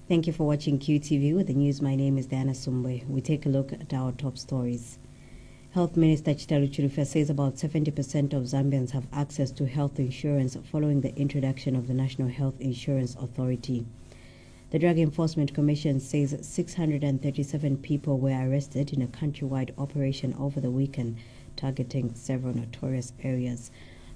Thank you for watching QTV with the news. My name is Diana Sumbe. We take a look at our top stories. Health Minister Chitalu Chilufya says about 70% of Zambians have access to health insurance following the introduction of the National Health Insurance Authority. The Drug Enforcement Commission says 637 people were arrested in a countrywide operation over the weekend, targeting several notorious areas.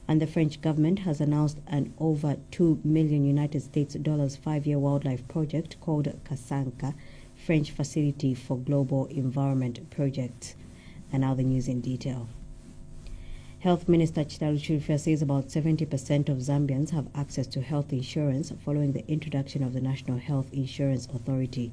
And the French government has announced an over $2 million United States dollars 5-year wildlife project called Kasanka, French Facility for Global Environment Project. And now the news in detail. Health Minister Chitalu Chilufya says about 70% of Zambians have access to health insurance following the introduction of the National Health Insurance Authority.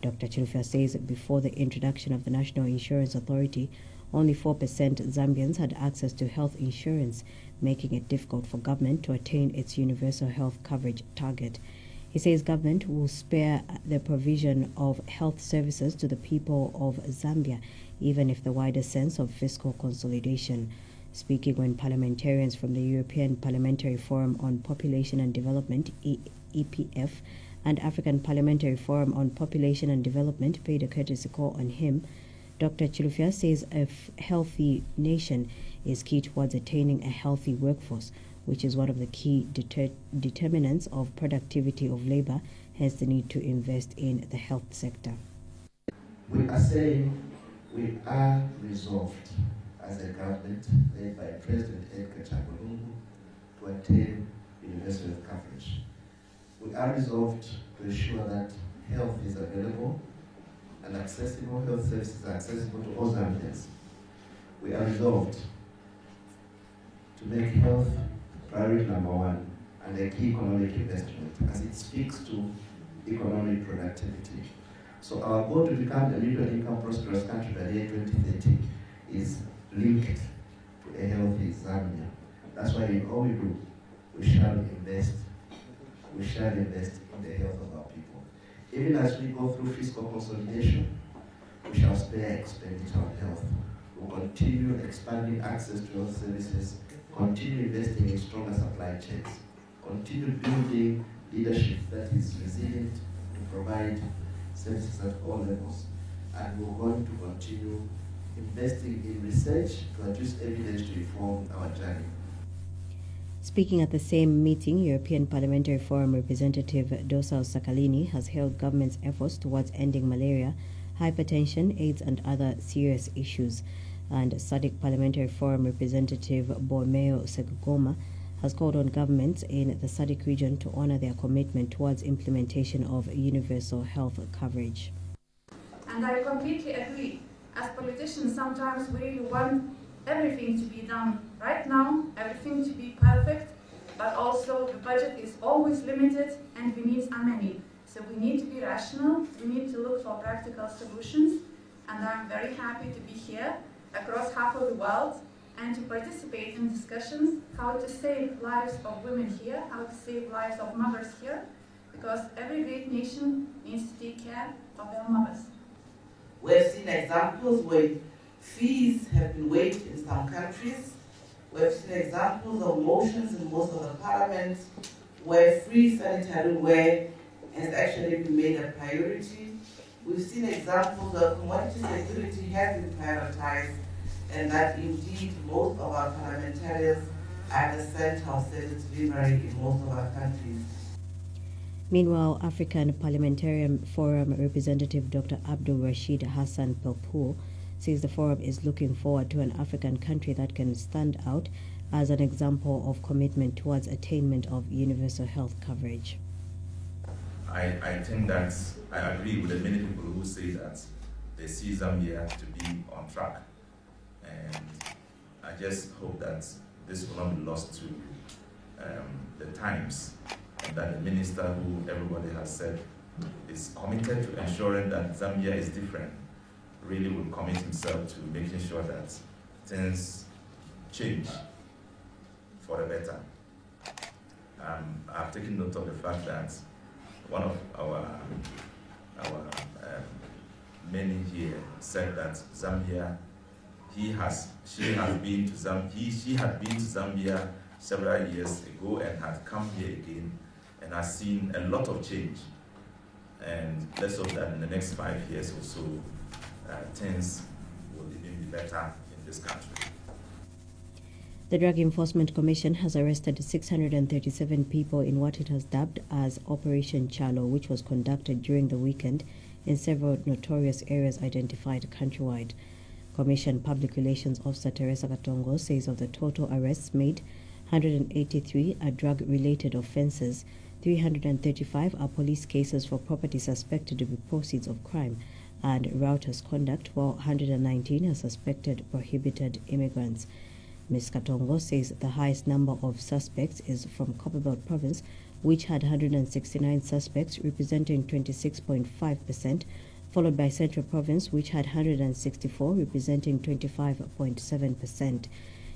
Dr. Chilufya says before the introduction of the National Insurance Authority, only 4% Zambians had access to health insurance, making it difficult for government to attain its universal health coverage target. He says government will spare the provision of health services to the people of Zambia, even if the wider sense of fiscal consolidation. Speaking when parliamentarians from the European Parliamentary Forum on Population and Development, EPF, and African Parliamentary Forum on Population and Development paid a courtesy call on him, Dr. Chilufya says a healthy nation is key towards attaining a healthy workforce, which is one of the key determinants of productivity of labor, hence the need to invest in the health sector. We are saying we are resolved as a government led by President Edgar Chagwa to attain universal health coverage. We are resolved to ensure that health is available and accessible, health services are accessible to all Zambians. We are resolved to make health priority number one and a key economic investment as it speaks to economic productivity. So our goal to become a middle-income prosperous country by the year 2030 is linked to a healthy Zambia. That's why in all we do, we shall invest in the health of our people. Even as we go through fiscal consolidation, we shall spare expenditure on health. We'll continue expanding access to health services, continue investing in stronger supply chains, continue building leadership that is resilient to provide services at all levels, and we're going to continue investing in research to produce evidence to inform our journey. Speaking at the same meeting, European Parliamentary Forum representative Dosal Sakalini has hailed government's efforts towards ending malaria, hypertension, AIDS and other serious issues. And SADC Parliamentary Forum representative Bormeo Segugoma has called on governments in the SADC region to honor their commitment towards implementation of universal health coverage. And I completely agree. As politicians, sometimes we really want everything to be done right now, everything to be perfect, but also the budget is always limited and we need money. So we need to be rational, we need to look for practical solutions, and I'm very happy to be here across half of the world and to participate in discussions how to save lives of women here, how to save lives of mothers here, because every great nation needs to take care of their mothers. We've seen examples where fees have been waived in some countries. We've seen examples of motions in most of the parliaments where free sanitary wear has actually been made a priority. We've seen examples of commodity security has been prioritized, and that indeed most of our parliamentarians are at the center of service delivery in most of our countries. Meanwhile, African Parliamentarian Forum representative Dr. Abdul Rashid Hassan Pelpour says the forum is looking forward to an African country that can stand out as an example of commitment towards attainment of universal health coverage. I think that I agree with the many people who say that they see Zambia to be on track. And I just hope that this will not be lost to the times, and that the minister, who everybody has said is committed to ensuring that Zambia is different, really will commit himself to making sure that things change for the better. I've taken note of the fact that one of our many here said that Zambia, she had been to Zambia several years ago and had come here again and has seen a lot of change And let's hope that in the next 5 years or so, things will even be better in this country. The Drug Enforcement Commission has arrested 637 people in what it has dubbed as Operation Chalo, which was conducted during the weekend in several notorious areas identified countrywide. Commission Public Relations Officer Teresa Katongo says of the total arrests made, 183 are drug-related offences, 335 are police cases for property suspected to be proceeds of crime and routers conduct, while 119 are suspected prohibited immigrants. Ms. Katongo says the highest number of suspects is from Copperbelt Province, which had 169 suspects, representing 26.5%, followed by Central Province, which had 164, representing 25.7%.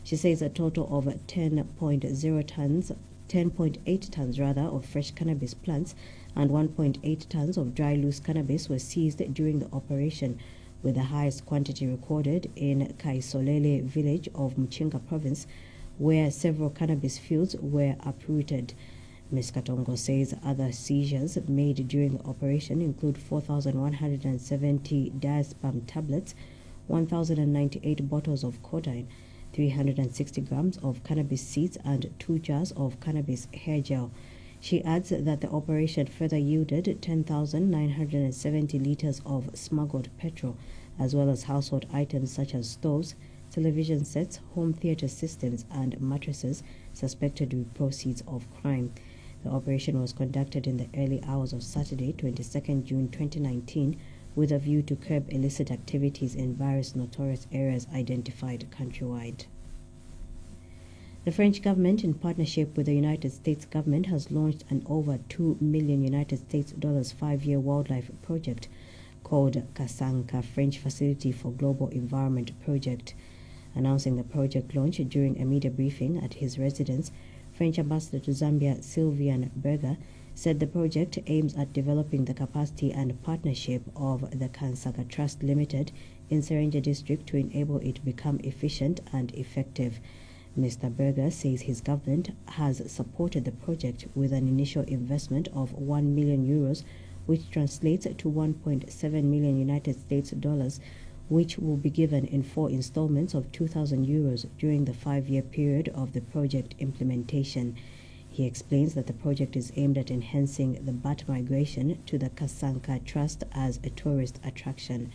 She says a total of 10.8 tons of fresh cannabis plants and 1.8 tons of dry loose cannabis were seized during the operation, with the highest quantity recorded in Kaisolele village of Mchinga Province, where several cannabis fields were uprooted. Ms. Katongo says other seizures made during the operation include 4,170 diazepam tablets, 1,098 bottles of codeine, 360 grams of cannabis seeds, and 2 jars of cannabis hair gel. She adds that the operation further yielded 10,970 liters of smuggled petrol, as well as household items such as stoves, television sets, home theater systems, and mattresses suspected to be proceeds of crime. The operation was conducted in the early hours of Saturday, 22nd June 2019, with a view to curb illicit activities in various notorious areas identified countrywide. The French government, in partnership with the United States government, has launched an over $2 million United States dollars 5-year wildlife project called Kasanka French Facility for Global Environment Project. Announcing the project launch during a media briefing at his residence, French Ambassador to Zambia Sylvian Berger said the project aims at developing the capacity and partnership of the Kansanga Trust Limited in Serenja District to enable it to become efficient and effective. Mr. Berger says his government has supported the project with an initial investment of €1 million, which translates to 1.7 million United States dollars, which will be given in 4 installments of €2,000 during the 5-year period of the project implementation. He explains that the project is aimed at enhancing the bat migration to the Kasanka Trust as a tourist attraction.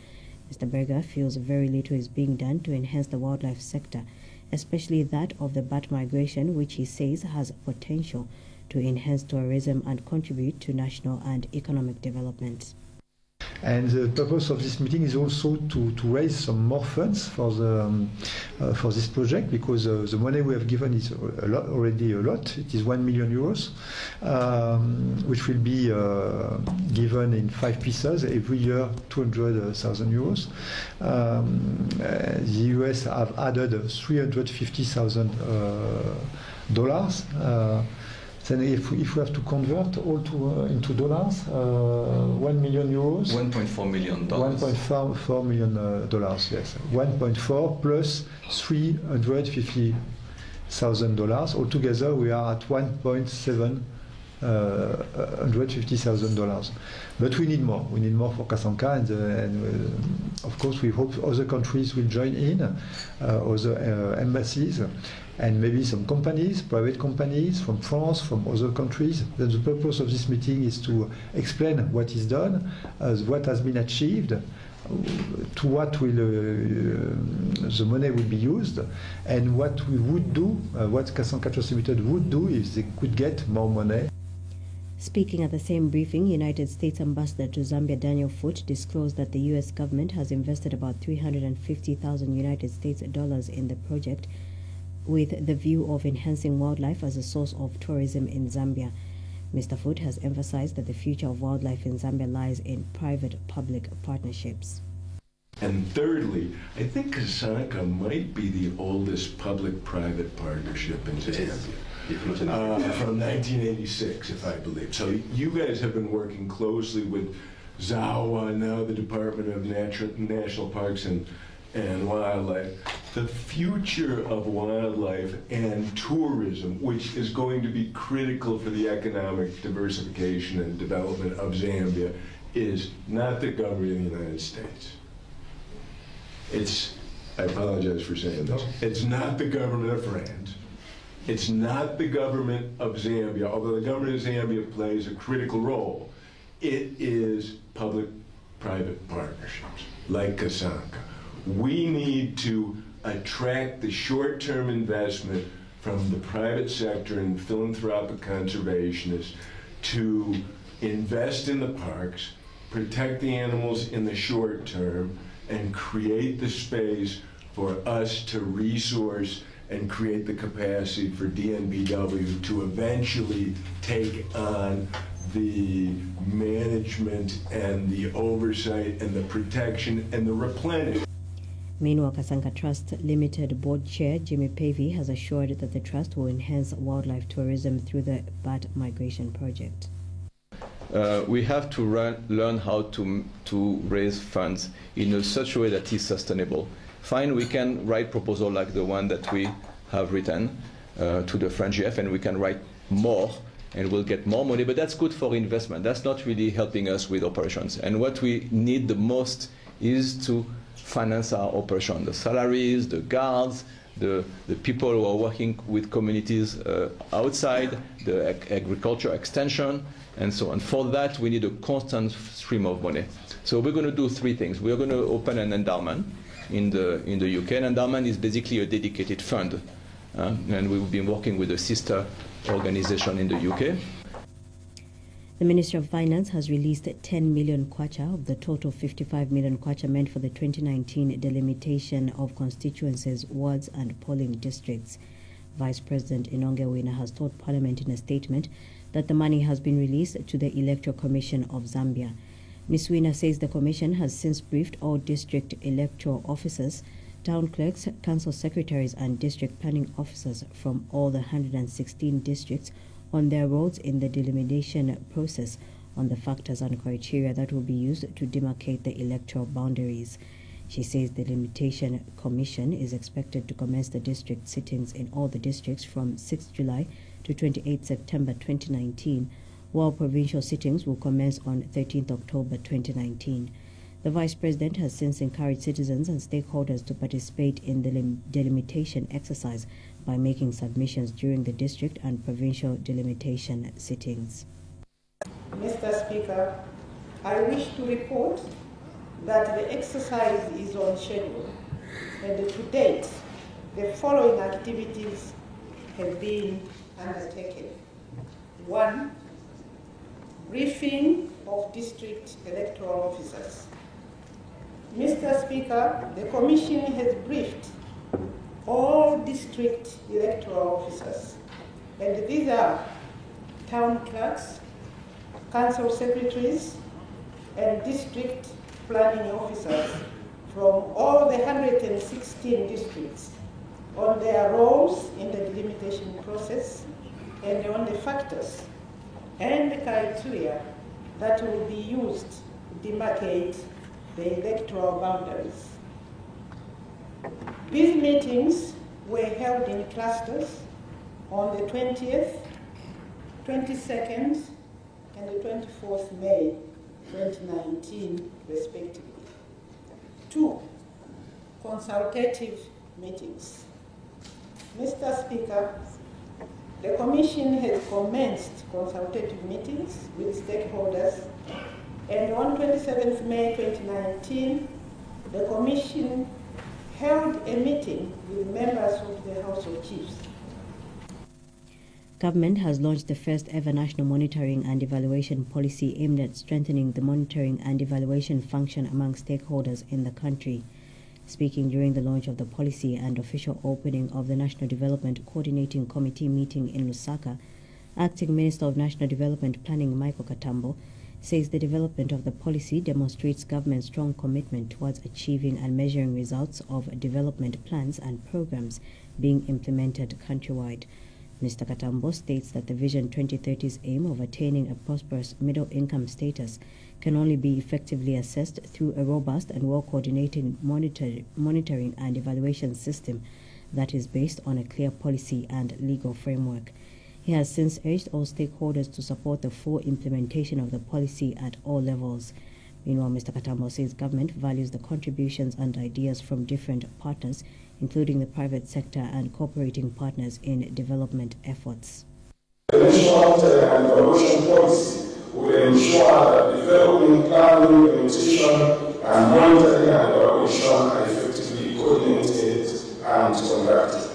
Mr. Berger feels very little is being done to enhance the wildlife sector, especially that of the bat migration, which he says has potential to enhance tourism and contribute to national and economic development. And the purpose of this meeting is also to raise some more funds for this project, because the money we have given is already a lot. It is €1 million, which will be given in 5 pieces every year, €200,000. The US have added $350,000. Then if we have to convert all into dollars, €1 million. $1.4 million. $1.4 million, yes. 1.4 plus $350,000. Altogether, we are at $1.750,000. But we need more. We need more for Kasanka, and of course, we hope other countries will join in, other embassies, and maybe some companies, private companies from France, from other countries. Then the purpose of this meeting is to explain what is done, what has been achieved, to what will the money will be used, and what we would do, what Kasanka Trust Limited would do if they could get more money. Speaking at the same briefing, United States Ambassador to Zambia Daniel Foote disclosed that the U.S. government has invested about $350,000 United States dollars in the project, with the view of enhancing wildlife as a source of tourism in Zambia. Mr. Foote has emphasized that the future of wildlife in Zambia lies in private-public partnerships. And thirdly, I think Kasanka might be the oldest public-private partnership in Zambia. From 1986, if I believe. So you guys have been working closely with ZAWA, now the Department of National Parks and Wildlife. the future of wildlife and tourism, which is going to be critical for the economic diversification and development of Zambia, is not the government of the United States. It's, I apologize for saying this, it's not the government of France. It's not the government of Zambia, although the government of Zambia plays a critical role. It is public-private partnerships, like Kasanka. We need to attract the short-term investment from the private sector and philanthropic conservationists to invest in the parks, protect the animals in the short term, and create the space for us to resource and create the capacity for DNBW to eventually take on the management and the oversight and the protection and the replenishment. Meanwhile, Kasanka Trust Limited Board Chair Jimmy Pavey has assured that the trust will enhance wildlife tourism through the bat migration project. We have to learn how to raise funds in such a way that is sustainable. Fine, we can write proposals like the one that we have written to the French GF, and we can write more and we'll get more money, but that's good for investment. That's not really helping us with operations. And what we need the most is to finance our operation, the salaries, the guards, the people who are working with communities outside, the agriculture extension, and so on. For that, we need a constant stream of money. So we're going to do three things. We're going to open an endowment in the UK. An endowment is basically a dedicated fund, and we've been working with a sister organization in the UK. The Ministry of Finance has released 10 million kwacha of the total 55 million kwacha meant for the 2019 delimitation of constituencies, wards and polling districts. Vice President Inonge Wina has told Parliament in a statement that the money has been released to the Electoral Commission of Zambia. Ms. Wina says the Commission has since briefed all district electoral officers, town clerks, council secretaries and district planning officers from all the 116 districts on their roles in the delimitation process on the factors and criteria that will be used to demarcate the electoral boundaries. She says the Delimitation Commission is expected to commence the district sittings in all the districts from 6 July to 28 September 2019, while provincial sittings will commence on 13 October 2019. The Vice President has since encouraged citizens and stakeholders to participate in the delimitation exercise by making submissions during the district and provincial delimitation sittings. Mr. Speaker, I wish to report that the exercise is on schedule, and to date, the following activities have been undertaken. 1. Briefing of district electoral officers. Mr. Speaker, the Commission has briefed all district electoral officers, and these are town clerks, council secretaries, and district planning officers from all the 116 districts on their roles in the delimitation process and on the factors and the criteria that will be used to demarcate the electoral boundaries. These meetings were held in clusters on the 20th, 22nd, and the 24th May 2019, respectively. 2. Consultative meetings. Mr. Speaker, the Commission has commenced consultative meetings with stakeholders, and on 27th May 2019, the Commission held a meeting with members of the House of Chiefs. Government has launched the first ever national monitoring and evaluation policy aimed at strengthening the monitoring and evaluation function among stakeholders in the country. Speaking during the launch of the policy and official opening of the National Development Coordinating Committee meeting in Lusaka, Acting Minister of National Development Planning Michael Katambo says the development of the policy demonstrates government's strong commitment towards achieving and measuring results of development plans and programs being implemented countrywide. Mr. Katambo states that the Vision 2030's aim of attaining a prosperous middle-income status can only be effectively assessed through a robust and well-coordinated monitoring and evaluation system that is based on a clear policy and legal framework. He has since urged all stakeholders to support the full implementation of the policy at all levels. Meanwhile, Mr. Katambo says government values the contributions and ideas from different partners, including the private sector and cooperating partners in development efforts. The national and evaluation policy will ensure that development planning, implementation, and monitoring and evaluation are effectively coordinated and conducted.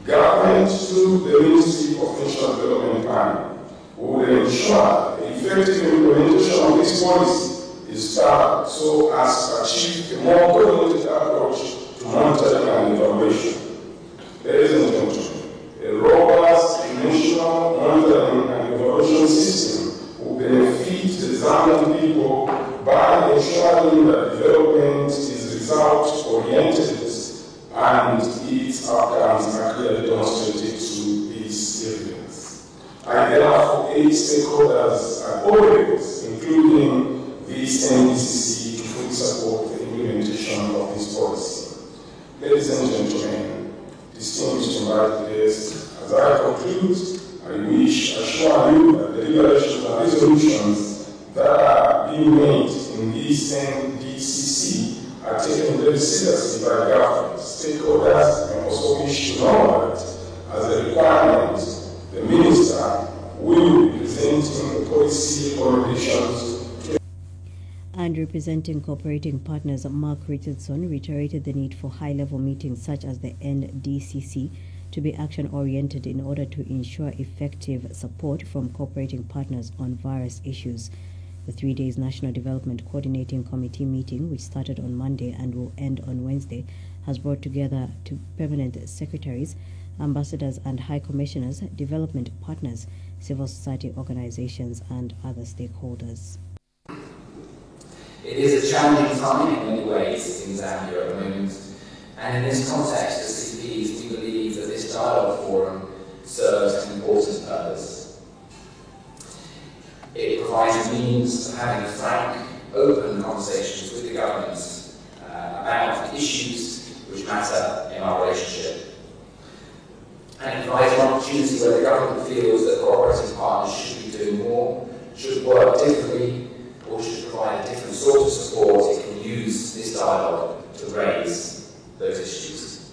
Government, through the Ministry of National Development Planning, will ensure the effective implementation of this policy is done so as to achieve a more coordinated approach to monitoring and evaluation. Ladies and gentlemen, a robust national monitoring and evaluation system will benefit the Zambian people by ensuring that development is result-oriented and its outcomes are clearly demonstrated to these citizens. I therefore urge stakeholders at all levels, including this NDCC, to fully support the implementation of this policy. Ladies and gentlemen, distinguished invited guests, as I conclude, I wish to assure you that the deliberations and resolutions that are being made in this NDCC are taken very seriously by government. Stakeholders may also wish to know that, as a requirement, the Minister will be presenting the policy recommendations. And representing cooperating partners, Mark Richardson reiterated the need for high-level meetings such as the NDCC to be action-oriented in order to ensure effective support from cooperating partners on various issues. The 3 days National Development Coordinating Committee meeting, which started on Monday and will end on Wednesday, has brought together two permanent secretaries, ambassadors and high commissioners, development partners, civil society organizations, and other stakeholders. It is a challenging time in many ways in Zambia at the moment, and in this context as CPs we believe that this dialogue forum serves an important purpose. It provides a means of having frank, open conversations with the government about issues which matter in our relationship. And it provides an opportunity where the government feels that cooperating partners should be doing more, should work differently, or should provide a different sort of support. It can use this dialogue to raise those issues.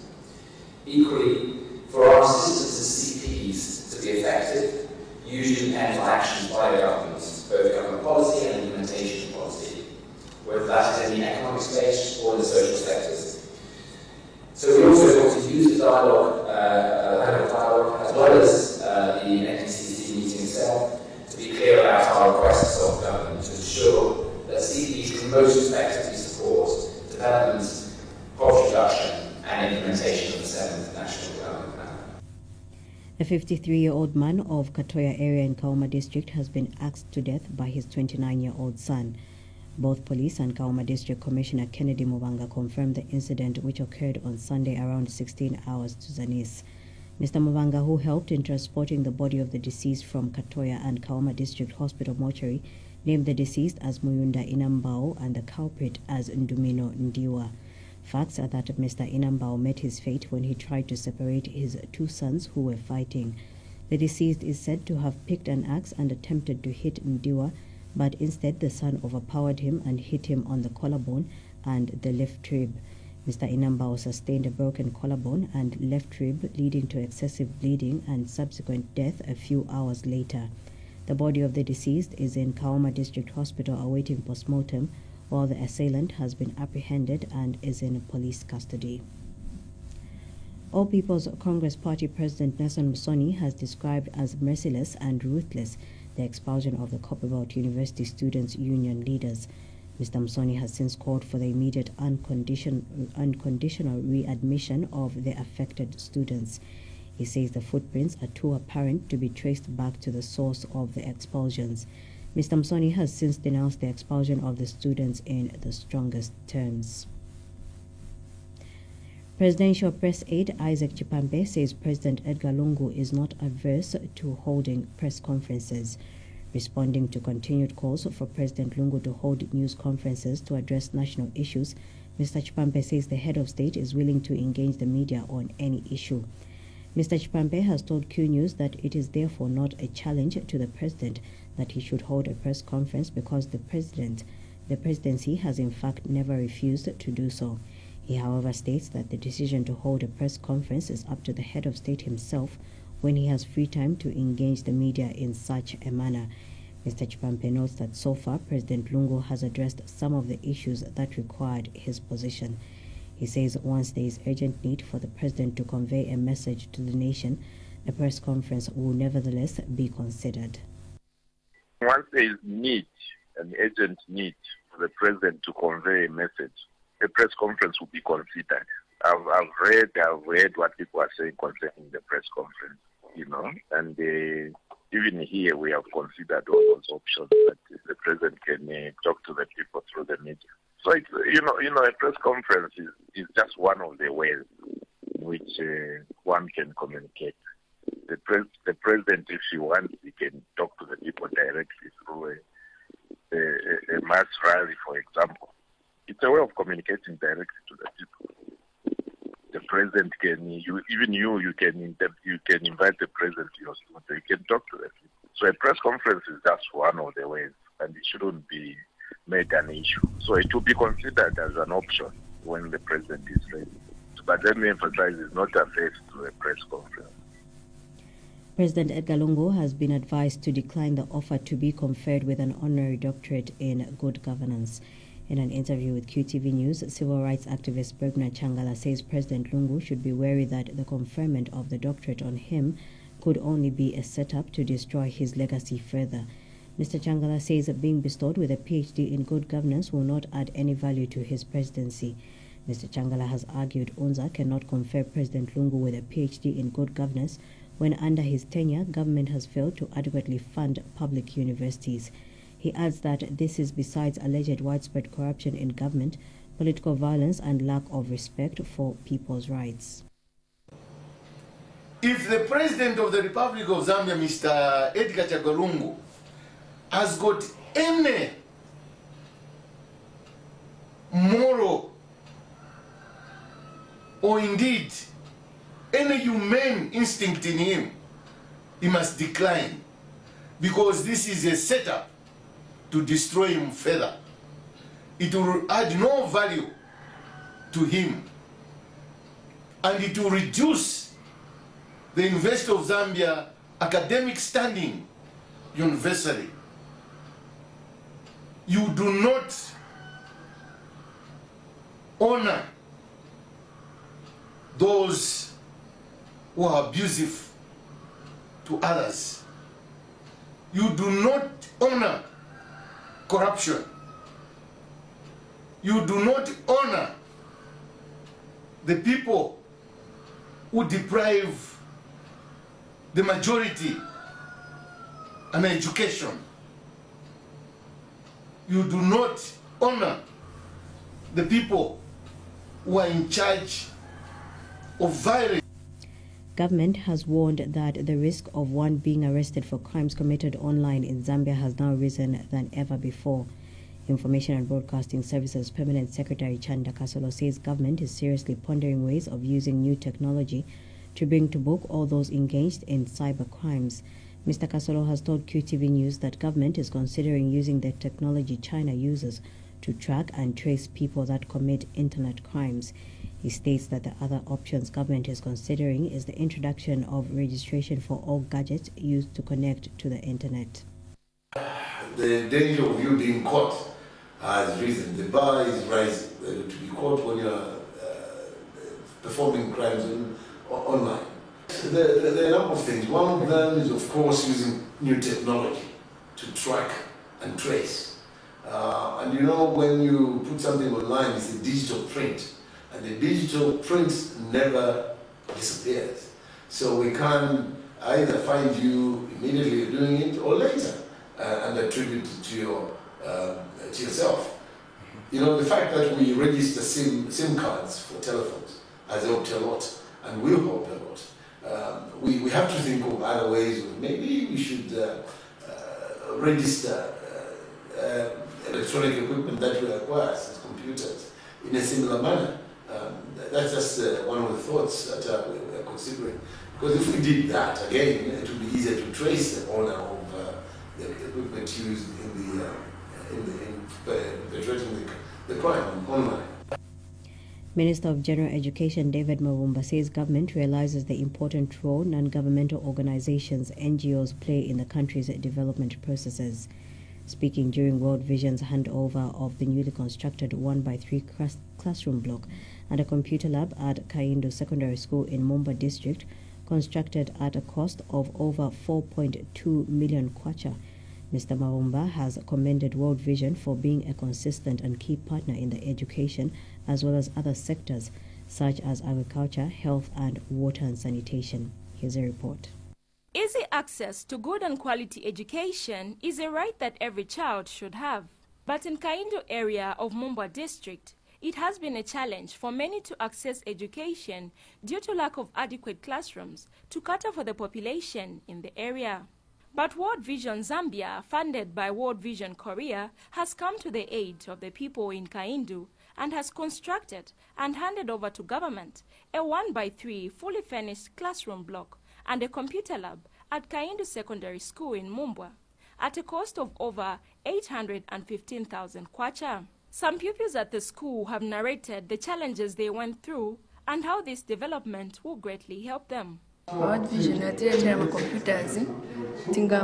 Equally, for our assistance as CPs to be effective, usually depends on actions by the government, both government policy and implementation policy, whether that is in the economic space or in the social sectors. So we also want to use the dialogue, as well as the NDCC meeting itself, to be clear about our requests of government to ensure that CPs can most effectively support development, poverty reduction and implementation of the 7th National Development Plan. A 53-year-old man of Katoya area in Kauma district has been axed to death by his 29-year-old son. Both police and Kauma District Commissioner Kennedy Mubanga confirmed the incident, which occurred on Sunday around 16 hours to Zanis. Mr. Mubanga, who helped in transporting the body of the deceased from Katoya and Kauma District Hospital mortuary, named the deceased as Muyunda Inambao and the culprit as Ndumino Ndiwa. Facts are that Mr. Inambao met his fate when he tried to separate his two sons who were fighting. The deceased is said to have picked an axe and attempted to hit Ndiwa, but instead the son overpowered him and hit him on the collarbone and the left rib. Mr. Inambao sustained a broken collarbone and left rib, leading to excessive bleeding and subsequent death a few hours later. The body of the deceased is in Kauma District Hospital awaiting postmortem, while the assailant has been apprehended and is in police custody. All People's Congress Party President Nelson Musoni has described as merciless and ruthless the expulsion of the Copperbelt University Students' Union leaders. Mr. Musoni has since called for the immediate unconditional readmission of the affected students. He says the footprints are too apparent to be traced back to the source of the expulsions. Mr. Musoni has since denounced the expulsion of the students in the strongest terms. Presidential press aide Isaac Chipambe says President Edgar Lungu is not averse to holding press conferences. Responding to continued calls for President Lungu to hold news conferences to address national issues, Mr. Chipambe says the head of state is willing to engage the media on any issue. Mr. Chipambe has told Q News that it is therefore not a challenge to the president that he should hold a press conference because the presidency has in fact never refused to do so. He, however, states that the decision to hold a press conference is up to the head of state himself when he has free time to engage the media in such a manner. Mr. Chipambe notes that so far President Lungu has addressed some of the issues that required his position. He says once there is urgent need for the president to convey a message to the nation, a press conference will nevertheless be considered. Once there is need, an urgent need for the president to convey a message, a press conference will be considered. I've read what people are saying concerning the press conference, and even here we have considered all those options that the president can talk to the people through the media. So it's, a press conference is just one of the ways in which one can communicate. The president, if he wants, he can talk to the people directly through a mass rally, for example. It's a way of communicating directly to the people. The president can, you can invite the president to your studio. You can talk to the people. So a press conference is just one of the ways, and it shouldn't be made an issue. So it will be considered as an option when the president is ready. But let me emphasize, it's not averse to a press conference. President Edgar Lungu has been advised to decline the offer to be conferred with an honorary doctorate in good governance. In an interview with QTV News, civil rights activist Bergna Changala says President Lungu should be wary that the conferment of the doctorate on him could only be a setup to destroy his legacy further. Mr. Changala says that being bestowed with a PhD in good governance will not add any value to his presidency. Mr. Changala has argued UNZA cannot confer President Lungu with a PhD in good governance when under his tenure, government has failed to adequately fund public universities. He adds that this is besides alleged widespread corruption in government, political violence and lack of respect for people's rights. If the President of the Republic of Zambia, Mr. Edgar Chagwa Lungu, has got any moral or indeed any humane instinct in him, he must decline, because this is a setup to destroy him further. It will add no value to him, and it will reduce the University of Zambia academic standing universally. You do not honor those who are abusive to others. You do not honor corruption. You do not honor the people who deprive the majority an education. You do not honor the people who are in charge of violence. Government has warned that the risk of one being arrested for crimes committed online in Zambia has now risen than ever before. Information and Broadcasting Services Permanent Secretary Chanda Kasolo says government is seriously pondering ways of using new technology to bring to book all those engaged in cyber crimes. Mr. Kasolo has told QTV News that government is considering using the technology China uses to track and trace people that commit internet crimes. He states that the other options government is considering is the introduction of registration for all gadgets used to connect to the internet. The danger of you being caught has risen. The bar is rising to be caught when you're performing crimes online. There are a number of things. One of them is, of course, using new technology to track and trace. And you know, when you put something online, it's a digital print. And the digital print never disappears. So we can either find you immediately doing it or later and attribute it to yourself. You know, the fact that we register SIM cards for telephones has helped a lot and will help a lot. We have to think of other ways. Maybe we should register electronic equipment that we acquire, as computers, in a similar manner. That's just one of the thoughts that we are considering. Because if we did that, again, it would be easier to trace the owner of the equipment used in perpetrating the crime online. Minister of General Education David Mavumba says government realizes the important role non-governmental organizations, NGOs, play in the country's development processes. Speaking during World Vision's handover of the newly constructed 1x3 classroom block and a computer lab at Kaindo Secondary School in Mumba District, constructed at a cost of over 4.2 million kwacha, Mr. Mavumba has commended World Vision for being a consistent and key partner in the education as well as other sectors such as agriculture, health and water and sanitation. Here's a report. Easy access to good and quality education is a right that every child should have. But in Kaindo area of Mumba district, it has been a challenge for many to access education due to lack of adequate classrooms to cater for the population in the area. But World Vision Zambia, funded by World Vision Korea, has come to the aid of the people in Kaindo and has constructed and handed over to government a 1x3 fully furnished classroom block and a computer lab at Kaindo Secondary School in Mumba at a cost of over 815,000 kwacha. Some pupils at the school have narrated the challenges they went through and how this development will greatly help them. World Vision atiletera ma computers tinga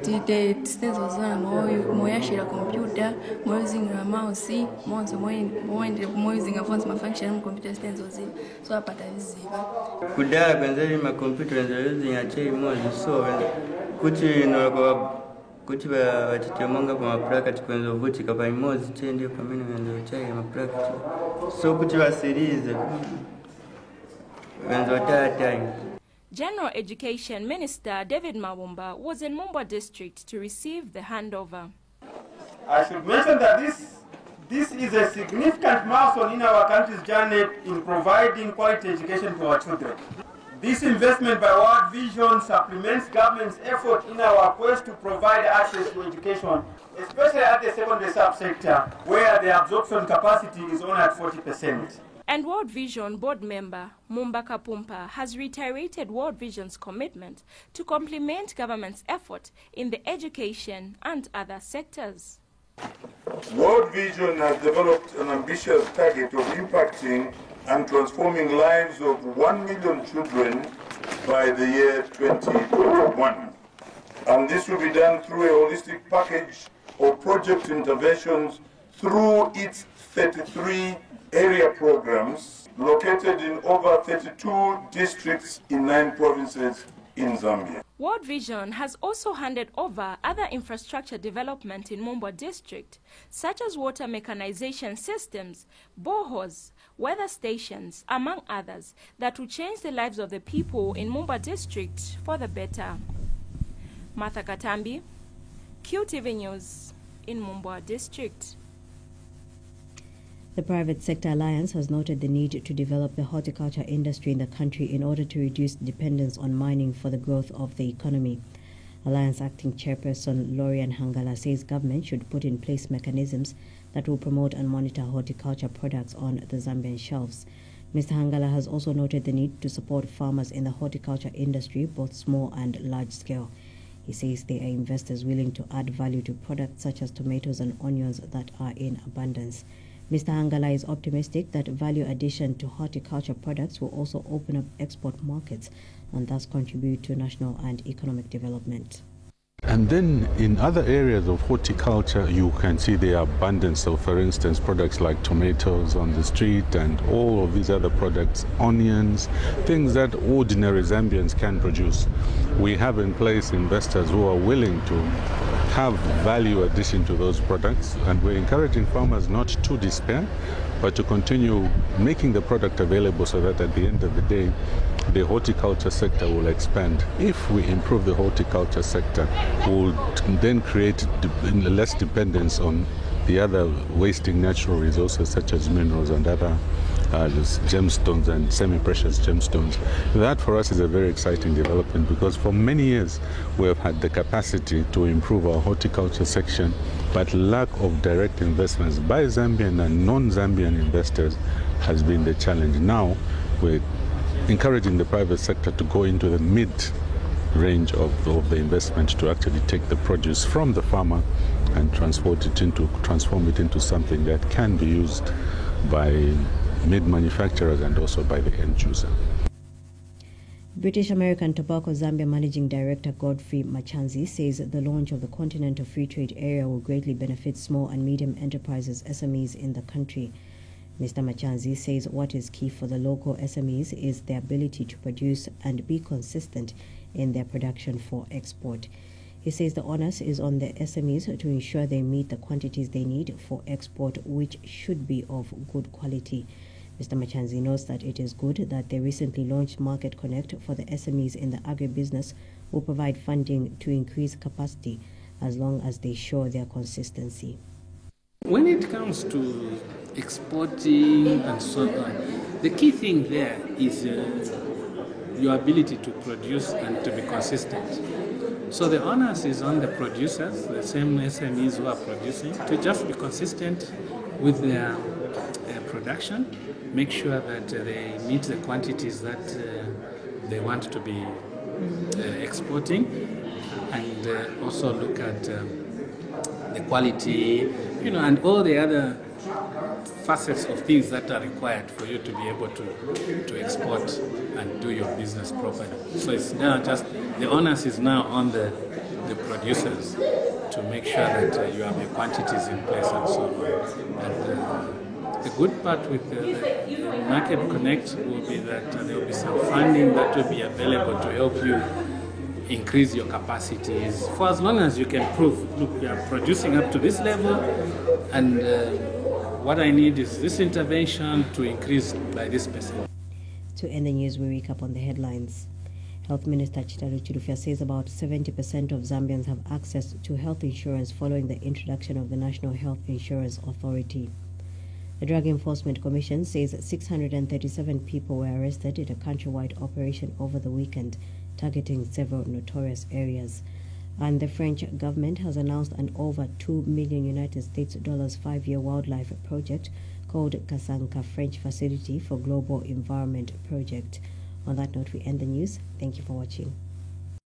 tite stenzo zana moyashira computer using a mouse monzo using a phone ma function computer stenzo zile so apata viziba kudala benzeli ma computer using a chei mozo so kuti no kuti vachitemonga pamaprakati kwenza vuti kapa imozi chendio pamene wenza chai maprakati so kuti vasirize wenza tatai. General Education Minister David Mavumba was in Mumba district to receive the handover. I should mention that this is a significant milestone in our country's journey in providing quality education to our children. This investment by World Vision supplements government's effort in our quest to provide access to education, especially at the secondary subsector, where the absorption capacity is only at 40%. And World Vision board member Mumba Kapumpa has reiterated World Vision's commitment to complement government's effort in the education and other sectors. World Vision has developed an ambitious target of impacting and transforming lives of 1 million children by the year 2021. And this will be done through a holistic package of project interventions through its 33 area programs located in over 32 districts in 9 provinces in Zambia. World Vision has also handed over other infrastructure development in Mumba district, such as water mechanization systems, boreholes, weather stations, among others, that will change the lives of the people in Mumba district for the better. Martha Katambi, QTV News in Mumba district. The Private Sector Alliance has noted the need to develop the horticulture industry in the country in order to reduce dependence on mining for the growth of the economy. Alliance Acting Chairperson Lorian Hangala says government should put in place mechanisms that will promote and monitor horticulture products on the Zambian shelves. Mr. Hangala has also noted the need to support farmers in the horticulture industry, both small and large scale. He says there are investors willing to add value to products such as tomatoes and onions that are in abundance. Mr. Hangala is optimistic that value addition to horticulture products will also open up export markets and thus contribute to national and economic development. And then in other areas of horticulture, you can see the abundance of, for instance, products like tomatoes on the street and all of these other products, onions, things that ordinary Zambians can produce. We have in place investors who are willing to have value addition to those products, and we're encouraging farmers not to despair, but to continue making the product available so that at the end of the day, the horticulture sector will expand. If we improve the horticulture sector, we'll then create less dependence on the other wasting natural resources such as minerals and other just gemstones and semi-precious gemstones. That for us is a very exciting development because for many years we have had the capacity to improve our horticulture section, but lack of direct investments by Zambian and non-Zambian investors has been the challenge. Now we're encouraging the private sector to go into the mid-range of the investment to actually take the produce from the farmer and transform it into something that can be used by mid-manufacturers and also by the end user. British American Tobacco Zambia Managing Director Godfrey Machanzi says the launch of the Continental Free Trade Area will greatly benefit small and medium enterprises SMEs in the country. Mr. Machanzi says what is key for the local SMEs is their ability to produce and be consistent in their production for export. He says the onus is on the SMEs to ensure they meet the quantities they need for export, which should be of good quality. Mr. Machanzi notes that it is good that the recently launched Market Connect for the SMEs in the agribusiness will provide funding to increase capacity as long as they show their consistency. When it comes to exporting and so on, the key thing there is your ability to produce and to be consistent. So the onus is on the producers, the same SMEs who are producing, to just be consistent with their production, make sure that they meet the quantities that they want to be exporting, and also look at the quality, and all the other facets of things that are required for you to be able to export and do your business properly. So it's now just, the onus is now on the producers to make sure that you have your quantities in place and so on. And the good part with the Market Connect will be that there will be some funding that will be available to help you increase your capacities for as long as you can prove, look, we are producing up to this level, and what I need is this intervention to increase by this percent. To end the news, we recap on the headlines. Health Minister Chitalu Chilufya says about 70% of Zambians have access to health insurance following the introduction of the National Health Insurance Authority. The Drug Enforcement Commission says 637 people were arrested in a countrywide operation over the weekend, targeting several notorious areas. And the French government has announced an over $2 million United States 5-year wildlife project called Kasanka French Facility for Global Environment Project. On that note, we end the news. Thank you for watching.